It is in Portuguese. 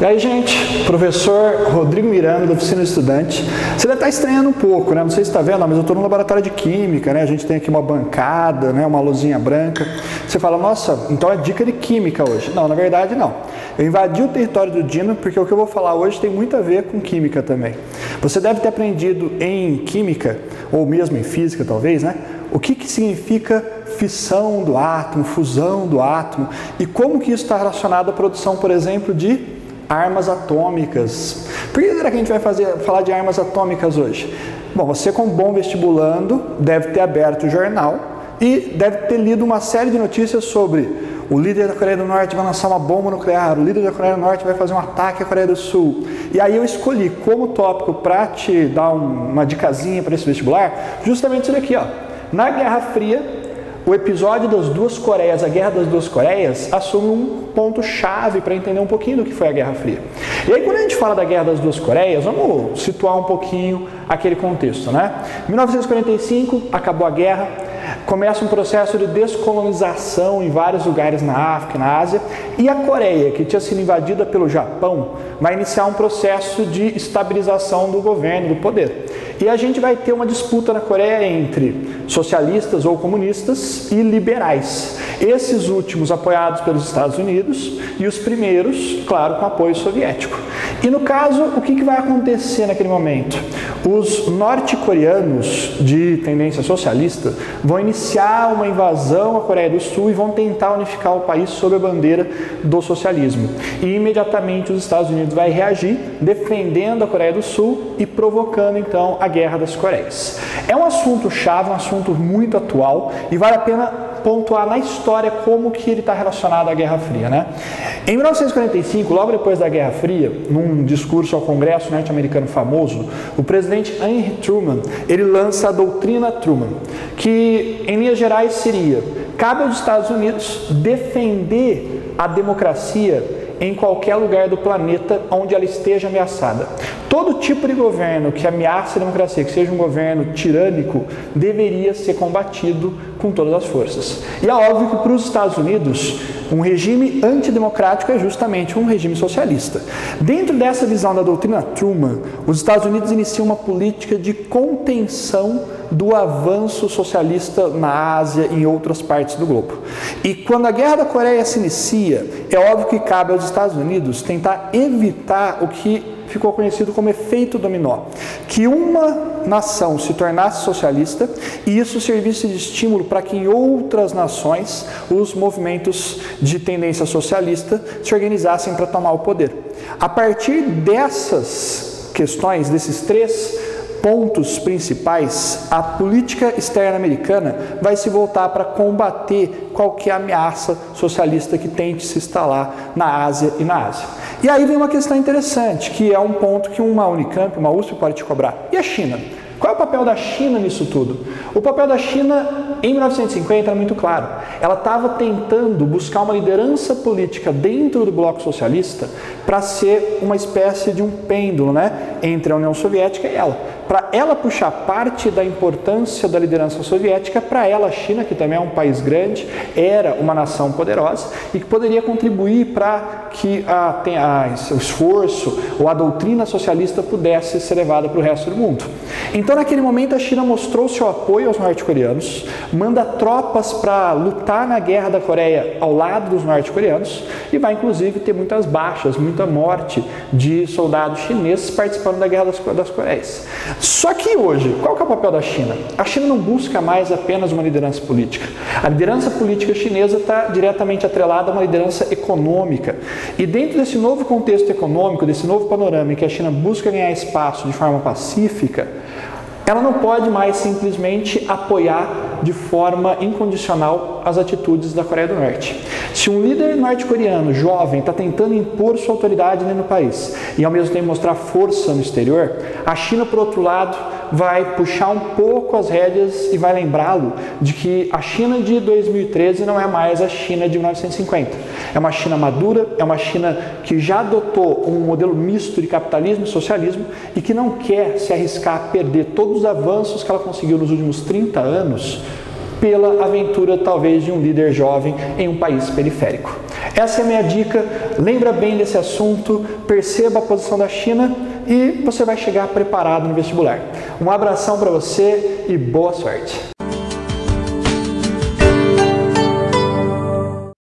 E aí, gente, professor Rodrigo Miranda, da Oficina do Estudante. Você deve estar estranhando um pouco, né? Não sei se está vendo, mas eu estou no laboratório de Química, né? A gente tem aqui uma bancada, né? Uma luzinha branca. Você fala, nossa, então é dica de Química hoje. Não, na verdade não. Eu invadi o território do Dino porque o que eu vou falar hoje tem muito a ver com Química também. Você deve ter aprendido em Química, ou mesmo em Física talvez, né? O que significa fissão do átomo, fusão do átomo e como que isso está relacionado à produção, por exemplo, de armas atômicas. Por que será que a gente vai falar de armas atômicas hoje? Bom, você como bom vestibulando deve ter aberto o jornal e deve ter lido uma série de notícias sobre o líder da Coreia do Norte vai lançar uma bomba nuclear, o líder da Coreia do Norte vai fazer um ataque à Coreia do Sul. E aí eu escolhi como tópico para te dar uma dicasinha para esse vestibular, justamente isso daqui, ó. Na Guerra Fria, o episódio das duas Coreias, a Guerra das Duas Coreias, assume um ponto-chave para entender um pouquinho do que foi a Guerra Fria. E aí, quando a gente fala da Guerra das Duas Coreias, vamos situar um pouquinho aquele contexto, né? Em 1945, acabou a guerra, começa um processo de descolonização em vários lugares na África e na Ásia, e a Coreia, que tinha sido invadida pelo Japão, vai iniciar um processo de estabilização do governo, do poder. E a gente vai ter uma disputa na Coreia entre socialistas ou comunistas e liberais. Esses últimos apoiados pelos Estados Unidos e os primeiros, claro, com apoio soviético. E no caso, o que vai acontecer naquele momento? Os norte-coreanos de tendência socialista vão iniciar uma invasão à Coreia do Sul e vão tentar unificar o país sob a bandeira do socialismo. E imediatamente os Estados Unidos vai reagir, defendendo a Coreia do Sul e provocando então a Guerra das Coreias. É um assunto chave, um assunto muito atual e vale a pena pontuar na história como que ele está relacionado à Guerra Fria, né? Em 1945, logo depois da Guerra Fria, num discurso ao Congresso norte-americano famoso, o presidente Henry Truman, ele lança a doutrina Truman, que em linhas gerais seria: cabe aos Estados Unidos defender a democracia em qualquer lugar do planeta onde ela esteja ameaçada. Todo tipo de governo que ameace a democracia, que seja um governo tirânico, deveria ser combatido com todas as forças. E é óbvio que para os Estados Unidos, um regime antidemocrático é justamente um regime socialista. Dentro dessa visão da doutrina Truman, os Estados Unidos iniciam uma política de contenção do avanço socialista na Ásia e em outras partes do globo. E quando a Guerra da Coreia se inicia, é óbvio que cabe aos Estados Unidos tentar evitar o que ficou conhecido como efeito dominó, que uma nação se tornasse socialista e isso servisse de estímulo para que em outras nações os movimentos de tendência socialista se organizassem para tomar o poder. A partir dessas questões, desses três pontos principais, a política externa americana vai se voltar para combater qualquer ameaça socialista que tente se instalar na Ásia e na Ásia. E aí vem uma questão interessante, que é um ponto que uma Unicamp, uma USP pode te cobrar. E a China? Qual é o papel da China nisso tudo? O papel da China, em 1950, era muito claro. Ela estava tentando buscar uma liderança política dentro do bloco socialista para ser uma espécie de um pêndulo, né, entre a União Soviética e ela. Para ela puxar parte da importância da liderança soviética, para ela a China, que também é um país grande, era uma nação poderosa e que poderia contribuir para que o esforço ou a doutrina socialista pudesse ser levada para o resto do mundo. Então, naquele momento, a China mostrou seu apoio aos norte-coreanos, manda tropas para lutar na Guerra da Coreia ao lado dos norte-coreanos e vai, inclusive, ter muitas baixas, muita morte de soldados chineses participando da Guerra das Coreias. Só que hoje, qual que é o papel da China? A China não busca mais apenas uma liderança política. A liderança política chinesa está diretamente atrelada a uma liderança econômica. E dentro desse novo contexto econômico, desse novo panorama em que a China busca ganhar espaço de forma pacífica, ela não pode mais simplesmente apoiar de forma incondicional as atitudes da Coreia do Norte. Se um líder norte-coreano jovem está tentando impor sua autoridade dentro do país e ao mesmo tempo mostrar força no exterior, a China, por outro lado, vai puxar um pouco as rédeas e vai lembrá-lo de que a China de 2013 não é mais a China de 1950. É uma China madura, é uma China que já adotou um modelo misto de capitalismo e socialismo e que não quer se arriscar a perder todos os avanços que ela conseguiu nos últimos 30 anos pela aventura, talvez, de um líder jovem em um país periférico. Essa é a minha dica. Lembra bem desse assunto, perceba a posição da China e você vai chegar preparado no vestibular. Um abração para você e boa sorte!